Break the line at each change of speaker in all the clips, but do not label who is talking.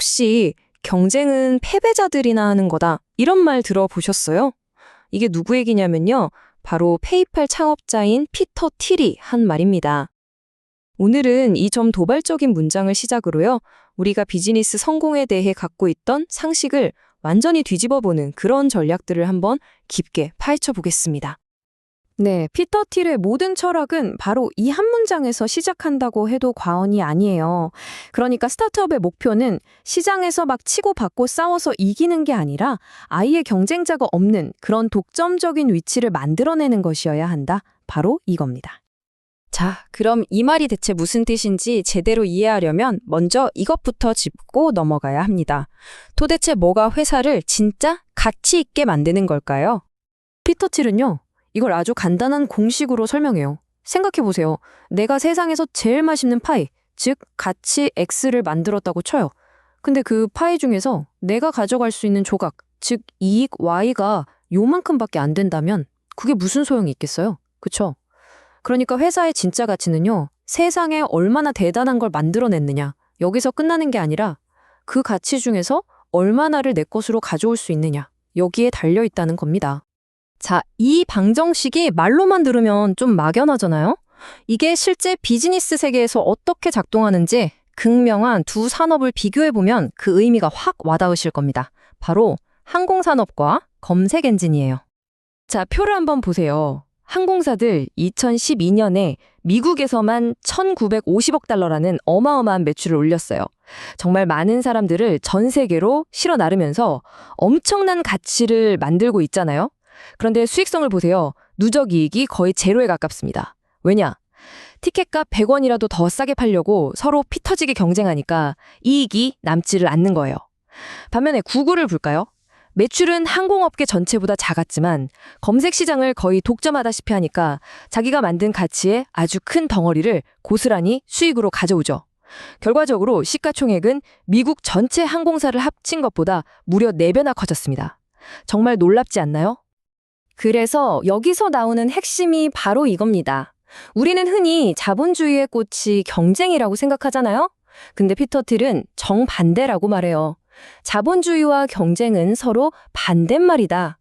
혹시 경쟁은 패배자들이나 하는 거다, 이런 말 들어보셨어요? 이게 누구 얘기냐면요. 바로 페이팔 창업자인 피터 틸이 한 말입니다. 오늘은 이 좀 도발적인 문장을 시작으로요. 우리가 비즈니스 성공에 대해 갖고 있던 상식을 완전히 뒤집어보는 그런 전략들을 한번 깊게 파헤쳐 보겠습니다.
네, 피터 틸의 모든 철학은 바로 이 한 문장에서 시작한다고 해도 과언이 아니에요. 그러니까 스타트업의 목표는 시장에서 막 치고받고 싸워서 이기는 게 아니라 아예 경쟁자가 없는 그런 독점적인 위치를 만들어내는 것이어야 한다. 바로 이겁니다.
자, 그럼 이 말이 대체 무슨 뜻인지 제대로 이해하려면 먼저 이것부터 짚고 넘어가야 합니다. 도대체 뭐가 회사를 진짜 가치 있게 만드는 걸까요?
피터 틸은요, 이걸 아주 간단한 공식으로 설명해요. 생각해보세요. 내가 세상에서 제일 맛있는 파이, 즉 가치 X를 만들었다고 쳐요. 근데 그 파이 중에서 내가 가져갈 수 있는 조각, 즉 이익 Y가 요만큼밖에 안 된다면 그게 무슨 소용이 있겠어요? 그쵸? 그러니까 회사의 진짜 가치는요, 세상에 얼마나 대단한 걸 만들어냈느냐, 여기서 끝나는 게 아니라 그 가치 중에서 얼마나를 내 것으로 가져올 수 있느냐, 여기에 달려있다는 겁니다.
자, 이 방정식이 말로만 들으면 좀 막연하잖아요? 이게 실제 비즈니스 세계에서 어떻게 작동하는지 극명한 두 산업을 비교해보면 그 의미가 확 와닿으실 겁니다. 바로 항공산업과 검색 엔진이에요. 자, 표를 한번 보세요. 항공사들 2012년에 미국에서만 1,950억 달러라는 어마어마한 매출을 올렸어요. 정말 많은 사람들을 전 세계로 실어 나르면서 엄청난 가치를 만들고 있잖아요. 그런데 수익성을 보세요. 누적 이익이 거의 제로에 가깝습니다. 왜냐? 티켓값 100원이라도 더 싸게 팔려고 서로 피 터지게 경쟁하니까 이익이 남지를 않는 거예요. 반면에 구글을 볼까요? 매출은 항공업계 전체보다 작았지만 검색 시장을 거의 독점하다시피 하니까 자기가 만든 가치의 아주 큰 덩어리를 고스란히 수익으로 가져오죠. 결과적으로 시가총액은 미국 전체 항공사를 합친 것보다 무려 4배나 커졌습니다. 정말 놀랍지 않나요? 그래서 여기서 나오는 핵심이 바로 이겁니다. 우리는 흔히 자본주의의 꽃이 경쟁이라고 생각하잖아요? 근데 피터 틸은 정반대라고 말해요. 자본주의와 경쟁은 서로 반대말이다.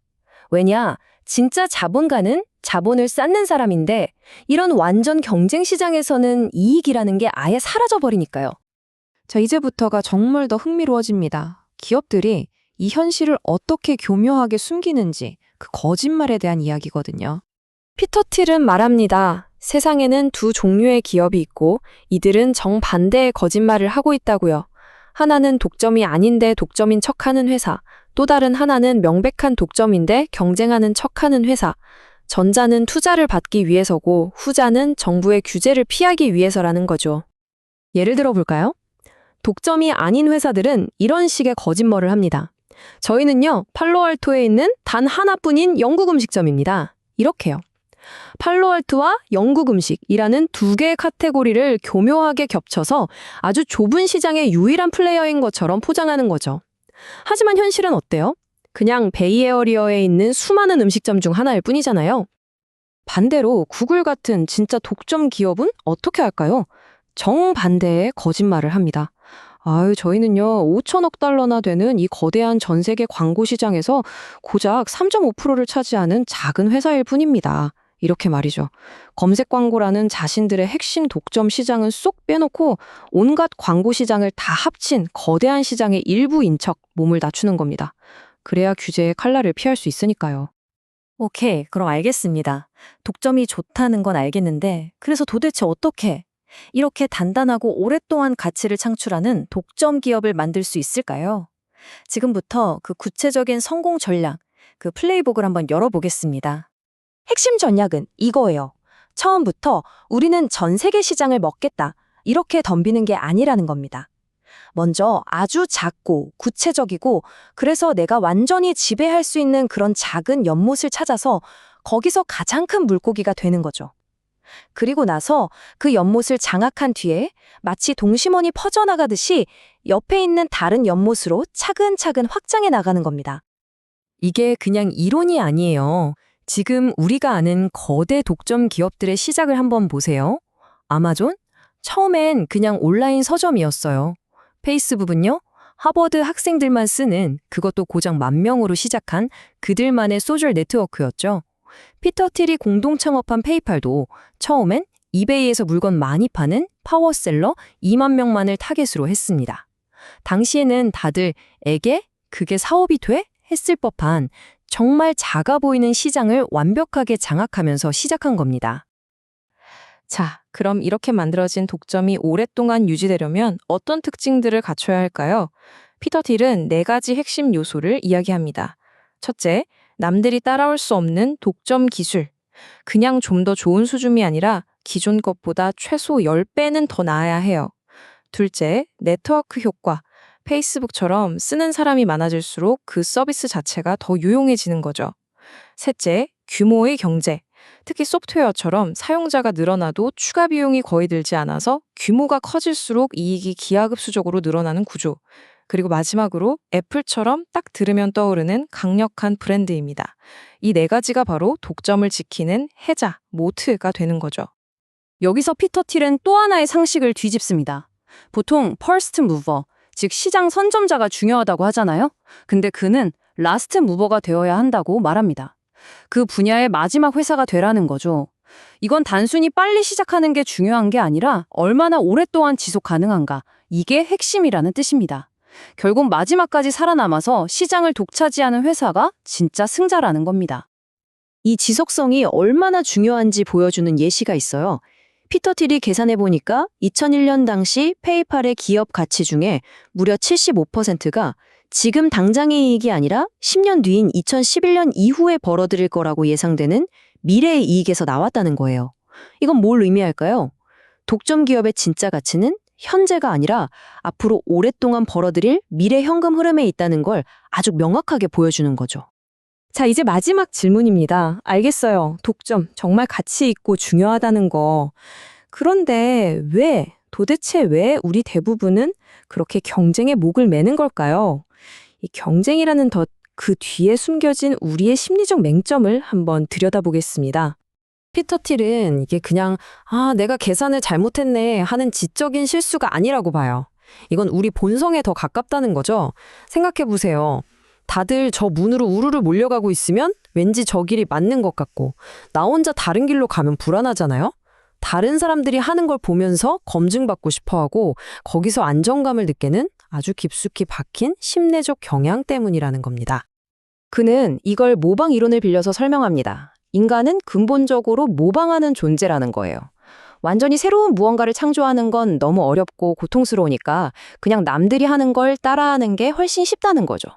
왜냐? 진짜 자본가는 자본을 쌓는 사람인데 이런 완전 경쟁 시장에서는 이익이라는 게 아예 사라져버리니까요.
자, 이제부터가 정말 더 흥미로워집니다. 기업들이 이 현실을 어떻게 교묘하게 숨기는지 그 거짓말에 대한 이야기거든요.
피터 틸은 말합니다. 세상에는 두 종류의 기업이 있고 이들은 정반대의 거짓말을 하고 있다고요. 하나는 독점이 아닌데 독점인 척하는 회사, 또 다른 하나는 명백한 독점인데 경쟁하는 척하는 회사. 전자는 투자를 받기 위해서고 후자는 정부의 규제를 피하기 위해서라는 거죠. 예를 들어 볼까요? 독점이 아닌 회사들은 이런 식의 거짓말을 합니다. 저희는요, 팔로알토에 있는 단 하나뿐인 영국 음식점입니다. 이렇게요. 팔로알토와 영국 음식이라는 두 개의 카테고리를 교묘하게 겹쳐서 아주 좁은 시장의 유일한 플레이어인 것처럼 포장하는 거죠. 하지만 현실은 어때요? 그냥 베이에어리어에 있는 수많은 음식점 중 하나일 뿐이잖아요. 반대로 구글 같은 진짜 독점 기업은 어떻게 할까요? 정반대의 거짓말을 합니다. 저희는요, 5천억 달러나 되는 이 거대한 전 세계 광고 시장에서 고작 3.5%를 차지하는 작은 회사일 뿐입니다. 이렇게 말이죠. 검색 광고라는 자신들의 핵심 독점 시장은 쏙 빼놓고 온갖 광고 시장을 다 합친 거대한 시장의 일부인 척 몸을 낮추는 겁니다. 그래야 규제의 칼날을 피할 수 있으니까요.
오케이, 그럼 알겠습니다. 독점이 좋다는 건 알겠는데 그래서 도대체 어떻게 이렇게 단단하고 오랫동안 가치를 창출하는 독점 기업을 만들 수 있을까요? 지금부터 그 구체적인 성공 전략, 그 플레이북을 한번 열어보겠습니다. 핵심 전략은 이거예요. 처음부터 우리는 전 세계 시장을 먹겠다, 이렇게 덤비는 게 아니라는 겁니다. 먼저 아주 작고 구체적이고 그래서 내가 완전히 지배할 수 있는 그런 작은 연못을 찾아서 거기서 가장 큰 물고기가 되는 거죠. 그리고 나서 그 연못을 장악한 뒤에 마치 동심원이 퍼져나가듯이 옆에 있는 다른 연못으로 차근차근 확장해 나가는 겁니다.
이게 그냥 이론이 아니에요. 지금 우리가 아는 거대 독점 기업들의 시작을 한번 보세요. 아마존? 처음엔 그냥 온라인 서점이었어요. 페이스북은요? 하버드 학생들만 쓰는 그것도 고작 10,000명으로 시작한 그들만의 소셜 네트워크였죠. 피터 틸이 공동 창업한 페이팔도 처음엔 이베이에서 물건 많이 파는 파워셀러 2만 명만을 타겟으로 했습니다. 당시에는 다들 에게 그게 사업이 돼? 했을 법한 정말 작아 보이는 시장을 완벽하게 장악하면서 시작한 겁니다.
자, 그럼 이렇게 만들어진 독점이 오랫동안 유지되려면 어떤 특징들을 갖춰야 할까요? 피터 틸은 4가지 핵심 요소를 이야기합니다. 첫째, 남들이 따라올 수 없는 독점 기술. 그냥 좀 더 좋은 수준이 아니라 기존 것보다 최소 10배는 더 나아야 해요. 둘째, 네트워크 효과. 페이스북처럼 쓰는 사람이 많아질수록 그 서비스 자체가 더 유용해지는 거죠. 셋째, 규모의 경제. 특히 소프트웨어처럼 사용자가 늘어나도 추가 비용이 거의 들지 않아서 규모가 커질수록 이익이 기하급수적으로 늘어나는 구조. 그리고 마지막으로 애플처럼 딱 들으면 떠오르는 강력한 브랜드입니다. 이 4가지가 바로 독점을 지키는 해자, 모트가 되는 거죠.
여기서 피터 틸은 또 하나의 상식을 뒤집습니다. 보통 퍼스트 무버, 즉 시장 선점자가 중요하다고 하잖아요. 근데 그는 라스트 무버가 되어야 한다고 말합니다. 그 분야의 마지막 회사가 되라는 거죠. 이건 단순히 빨리 시작하는 게 중요한 게 아니라 얼마나 오랫동안 지속 가능한가, 이게 핵심이라는 뜻입니다. 결국 마지막까지 살아남아서 시장을 독차지하는 회사가 진짜 승자라는 겁니다. 이 지속성이 얼마나 중요한지 보여주는 예시가 있어요. 피터 틸이 계산해 보니까 2001년 당시 페이팔의 기업 가치 중에 무려 75%가 지금 당장의 이익이 아니라 10년 뒤인 2011년 이후에 벌어들일 거라고 예상되는 미래의 이익에서 나왔다는 거예요. 이건 뭘 의미할까요? 독점 기업의 진짜 가치는 현재가 아니라 앞으로 오랫동안 벌어들일 미래 현금 흐름에 있다는 걸 아주 명확하게 보여주는 거죠.
자, 이제 마지막 질문입니다. 알겠어요. 독점, 정말 가치 있고 중요하다는 거. 그런데 도대체 왜 우리 대부분은 그렇게 경쟁에 목을 매는 걸까요? 이 경쟁이라는 덫, 그 뒤에 숨겨진 우리의 심리적 맹점을 한번 들여다보겠습니다.
피터 틸은 이게 그냥 내가 계산을 잘못했네 하는 지적인 실수가 아니라고 봐요. 이건 우리 본성에 더 가깝다는 거죠. 생각해 보세요. 다들 저 문으로 우르르 몰려가고 있으면 왠지 저 길이 맞는 것 같고 나 혼자 다른 길로 가면 불안하잖아요. 다른 사람들이 하는 걸 보면서 검증받고 싶어하고 거기서 안정감을 느끼는 아주 깊숙이 박힌 심내적 경향 때문이라는 겁니다. 그는 이걸 모방 이론을 빌려서 설명합니다. 인간은 근본적으로 모방하는 존재라는 거예요. 완전히 새로운 무언가를 창조하는 건 너무 어렵고 고통스러우니까 그냥 남들이 하는 걸 따라하는 게 훨씬 쉽다는 거죠.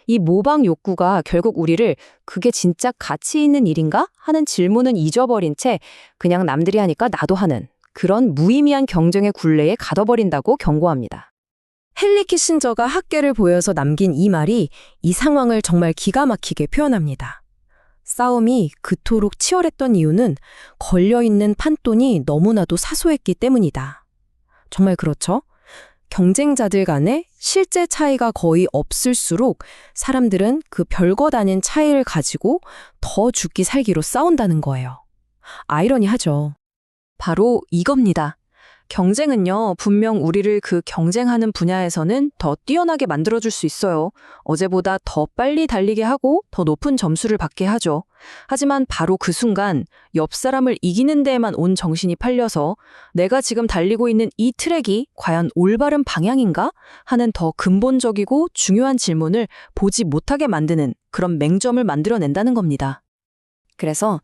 이 모방 욕구가 결국 우리를 그게 진짜 가치 있는 일인가? 하는 질문은 잊어버린 채 그냥 남들이 하니까 나도 하는 그런 무의미한 경쟁의 굴레에 가둬버린다고 경고합니다. 헨리 키신저가 학계를 보여서 남긴 이 말이 이 상황을 정말 기가 막히게 표현합니다. 싸움이 그토록 치열했던 이유는 걸려있는 판돈이 너무나도 사소했기 때문이다. 정말 그렇죠? 경쟁자들 간에 실제 차이가 거의 없을수록 사람들은 그 별것 아닌 차이를 가지고 더 죽기 살기로 싸운다는 거예요. 아이러니하죠. 바로 이겁니다. 경쟁은요, 분명 우리를 그 경쟁하는 분야에서는 더 뛰어나게 만들어줄 수 있어요. 어제보다 더 빨리 달리게 하고 더 높은 점수를 받게 하죠. 하지만 바로 그 순간 옆 사람을 이기는 데에만 온 정신이 팔려서 내가 지금 달리고 있는 이 트랙이 과연 올바른 방향인가? 하는 더 근본적이고 중요한 질문을 보지 못하게 만드는 그런 맹점을 만들어낸다는 겁니다. 그래서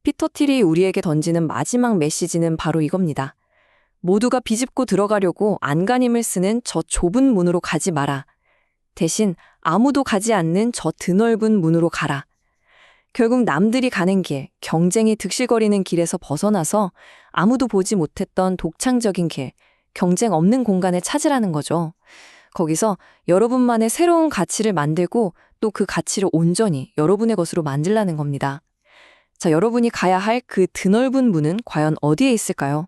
피터 틸이 우리에게 던지는 마지막 메시지는 바로 이겁니다. 모두가 비집고 들어가려고 안간힘을 쓰는 저 좁은 문으로 가지 마라. 대신 아무도 가지 않는 저 드넓은 문으로 가라. 결국 남들이 가는 길, 경쟁이 득실거리는 길에서 벗어나서 아무도 보지 못했던 독창적인 길, 경쟁 없는 공간을 찾으라는 거죠. 거기서 여러분만의 새로운 가치를 만들고 또 그 가치를 온전히 여러분의 것으로 만들라는 겁니다. 자, 여러분이 가야 할 그 드넓은 문은 과연 어디에 있을까요?